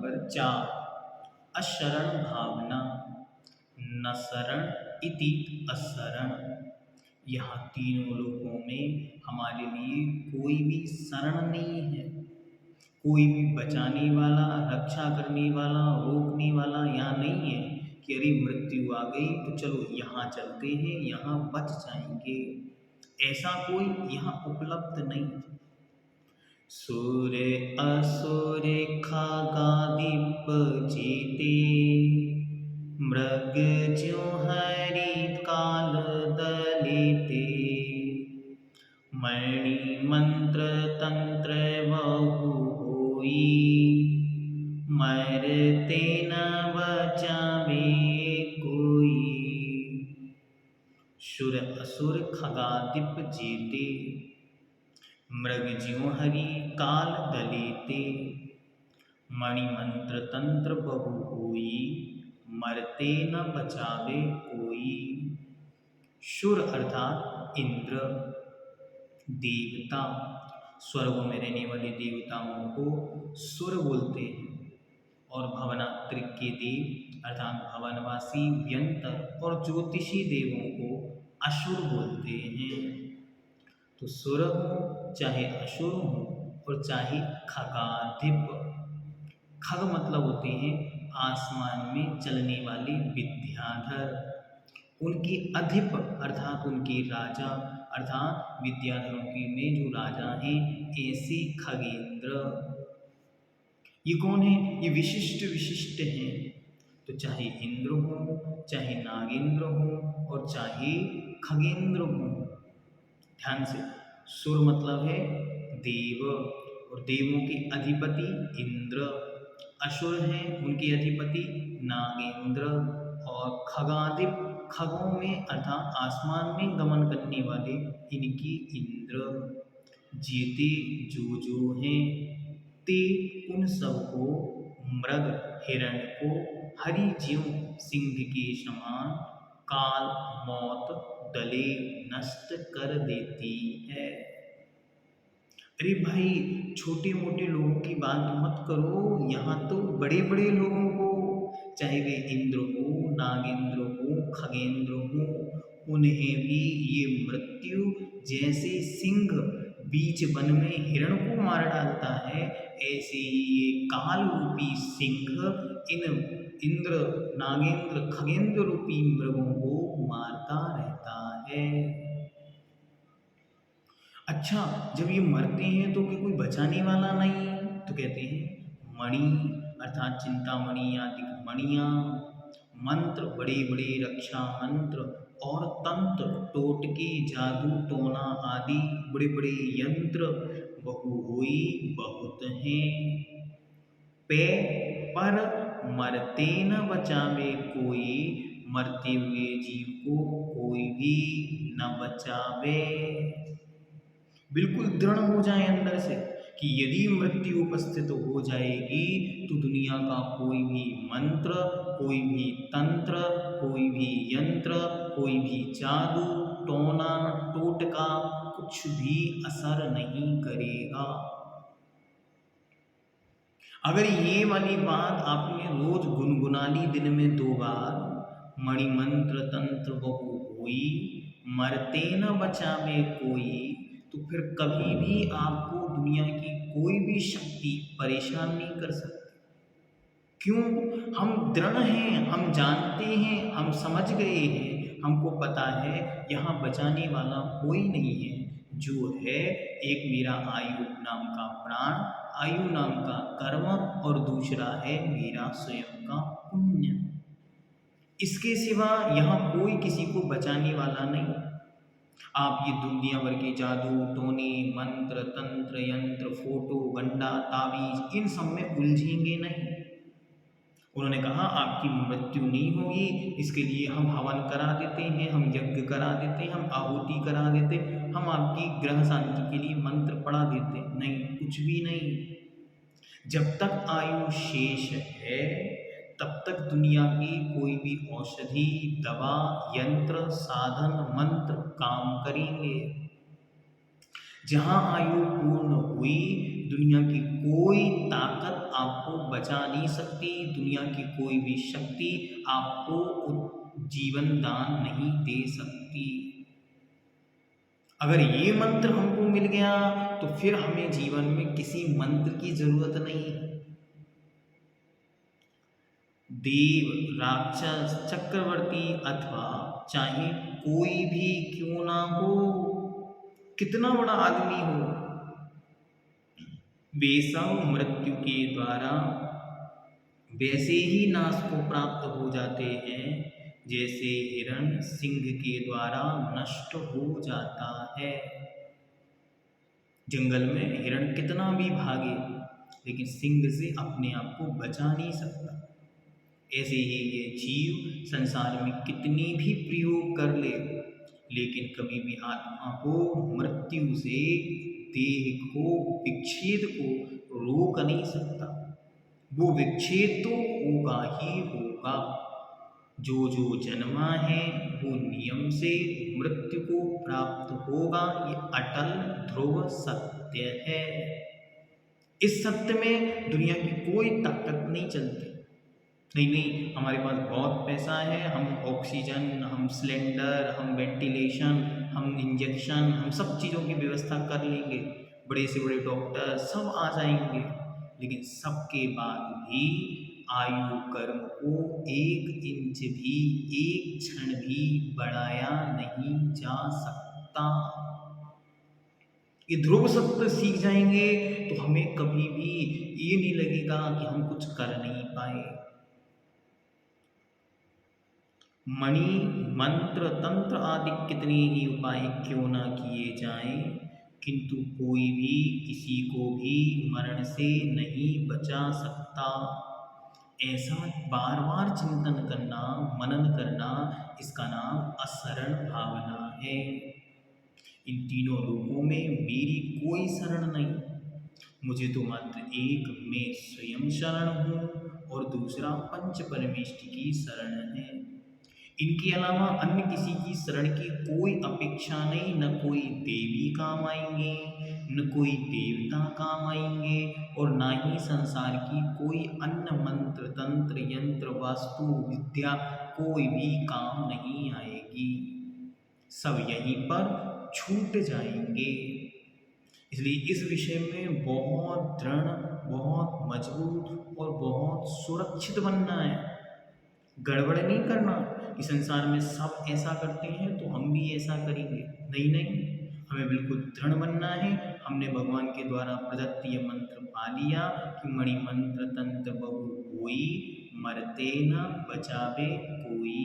Number 4, अशरण भावना। न शरण इति अशरण। यहाँ तीनों लोकों में हमारे लिए कोई भी शरण नहीं है, कोई भी बचाने वाला, रक्षा करने वाला, रोकने वाला यहाँ नहीं है कि अरे मृत्यु आ गई तो चलो यहाँ चलते हैं, यहाँ बच जाएंगे। ऐसा कोई यहाँ उपलब्ध नहीं। सूर्य असुर खगादिप जेते, मृग ज्यों हरि काल दलेते, मणि मंत्र तंत्र बहु होई, मरते न बचावे कोई। सुर असुर खगादिप जेते, मृग ज्यों हरि काल दलेते, मणि मंत्र तंत्र बहु होई, मरते न बचावे कोई। सुर अर्थात इंद्र, देवता, स्वर्गों में रहने वाले देवताओं को सुर बोलते हैं, और भवनात्रिक के देव अर्थात भवनवासी व्यंतर और ज्योतिषी देवों को असुर बोलते हैं। तो सुर हो चाहे असुर हो और चाहे खगाधिप, खग मतलब होते हैं आसमान में चलने वाले विद्याधर, उनके अधिप अर्थात उनके राजा अर्थात विद्याधरों के में जो राजा हैं ऐसे खगेंद्र। ये कौन है? ये विशिष्ट विशिष्ट हैं। तो चाहे इंद्र हो, चाहे नागेंद्र हो और चाहे खगेंद्र हो। ध्यान से, सुर मतलब है देव और देवों के अधिपति इंद्र, असुर हैं उनके अधिपति नागेंद्र, और खगादिप खगों में अर्थात आसमान में गमन करने वाले इनकी इंद्र। जेते जो हैं, ते उन सबको, मृग हिरण को, हरि ज्यों सिंह के समान, काल मौत दले नष्ट कर देती है। अरे भाई, छोटे मोटे लोगों की बात मत करो, यहाँ तो बड़े बड़े लोगों को, चाहे वे इंद्र हो, नागेंद्र हो, खगेंद्र हो, उन्हें भी ये मृत्यु जैसे सिंह बीच वन में हिरण को मार डालता है, ऐसे ही ये काल रूपी सिंह इन इंद्र, नागेंद्र, खगेंद्र रूपी मृगों को मारता रहता है। अच्छा, जब ये मरते हैं तो क्या कोई बचाने वाला नहीं? तो कहते हैं मणि अर्थात चिंतामणि आदि मणियाँ, मंत्र बड़े बड़े रक्षा मंत्र, और तंत्र टोटके जादू टोना आदि बड़े बड़े यंत्र, बहु हुई बहुत हैं, पे पर मरते न बचावे कोई, मरते हुए जीव को कोई भी न बचावे। बिल्कुल दृढ़ हो जाए अंदर से कि यदि मृत्यु उपस्थित हो जाएगी तो दुनिया का कोई भी मंत्र, कोई भी तंत्र, कोई भी यंत्र, कोई भी जादू टोना टोटका कुछ भी असर नहीं करेगा। अगर ये वाली बात आपने रोज गुनगुना ली दिन में 2 बार, मणि मंत्र तंत्र बहु होई, मरते न बचावे कोई, तो फिर कभी भी आपको दुनिया की कोई भी शक्ति परेशान नहीं कर सकती। क्यों? हम दृढ़ हैं, हम जानते हैं, हम समझ गए हैं, हमको पता है यहाँ बचाने वाला कोई नहीं है। जो है एक मेरा आयु नाम का प्राण, आयु नाम का कर्म, और दूसरा है मेरा स्वयं का पुण्य। इसके सिवा यहाँ कोई किसी को बचाने वाला नहीं। आप ये दुनिया भर के जादू टोने मंत्र तंत्र यंत्र फोटो गंडा ताबीज इन सब में उलझेंगे नहीं। उन्होंने कहा आपकी मृत्यु नहीं होगी, इसके लिए हम हवन करा देते हैं, हम यज्ञ करा देते हैं, हम आहुति करा देते, हम आपकी ग्रह शांति के लिए मंत्र पढ़ा देते। नहीं, कुछ भी नहीं। जब तक आयु शेष है तब तक दुनिया की कोई भी औषधि दवा यंत्र साधन मंत्र काम करेंगे। जहाँ आयु पूर्ण हुई दुनिया की कोई ताकत आपको बचा नहीं सकती, दुनिया की कोई भी शक्ति आपको जीवन दान नहीं दे सकती। अगर ये मंत्र हमको मिल गया तो फिर हमें जीवन में किसी मंत्र की जरूरत नहीं है। देव, राक्षस, चक्रवर्ती अथवा चाहे कोई भी क्यों ना हो, कितना बड़ा आदमी हो, वे सब मृत्यु के द्वारा वैसे ही नाश को प्राप्त हो जाते हैं जैसे हिरण सिंह के द्वारा नष्ट हो जाता है। जंगल में हिरण कितना भी भागे लेकिन सिंह से अपने आप को बचा नहीं सकता। ऐसे ही ये जीव संसार में कितनी भी प्रयोग कर ले लेकिन कभी भी आत्मा को मृत्यु से, देह को, विच्छेद को रोक नहीं सकता। वो विच्छेद तो होगा ही होगा। जो जो जन्मा है वो नियम से मृत्यु को प्राप्त होगा, ये अटल ध्रुव सत्य है। इस सत्य में दुनिया की कोई ताकत नहीं चलती। नहीं नहीं, हमारे पास बहुत पैसा है, हम ऑक्सीजन, हम सिलेंडर, हम वेंटिलेशन, हम इंजेक्शन, हम सब चीज़ों की व्यवस्था कर लेंगे, बड़े से बड़े डॉक्टर सब आ जाएंगे, लेकिन सबके बाद भी आयु कर्म को 1 इंच भी, 1 क्षण भी बढ़ाया नहीं जा सकता। ये ध्रुव सत्य सीख जाएंगे तो हमें कभी भी ये नहीं लगेगा कि हम कुछ कर नहीं पाए। मणि, मंत्र, तंत्र आदि कितने ही उपाय क्यों ना किए जाएं, किंतु कोई भी किसी को भी मरण से नहीं बचा सकता। ऐसा बार बार चिंतन करना, मनन करना, इसका नाम अशरण भावना है। इन तीनों रूपों में मेरी कोई शरण नहीं, मुझे तो मात्र एक मैं स्वयं शरण हूँ और दूसरा पंच परमेष्टि की शरण है। इनके अलावा अन्य किसी की शरण की कोई अपेक्षा नहीं। न कोई देवी काम आएंगे, न कोई देवता काम आएंगे और ना ही संसार की कोई अन्य मंत्र, तंत्र, यंत्र, वास्तु विद्या कोई भी काम नहीं आएगी। सब यहीं पर छूट जाएंगे। इसलिए इस विषय में बहुत दृढ़, बहुत मजबूत और बहुत सुरक्षित बनना है। गड़बड़ नहीं करना कि संसार में सब ऐसा करते हैं तो हम भी ऐसा करेंगे। नहीं नहीं, हमें बिल्कुल दृढ़ बनना है। हमने भगवान के द्वारा प्रदत्त ये मंत्र पा लिया कि मणि मंत्र तंत्र बहु कोई, मरते न बचावे कोई।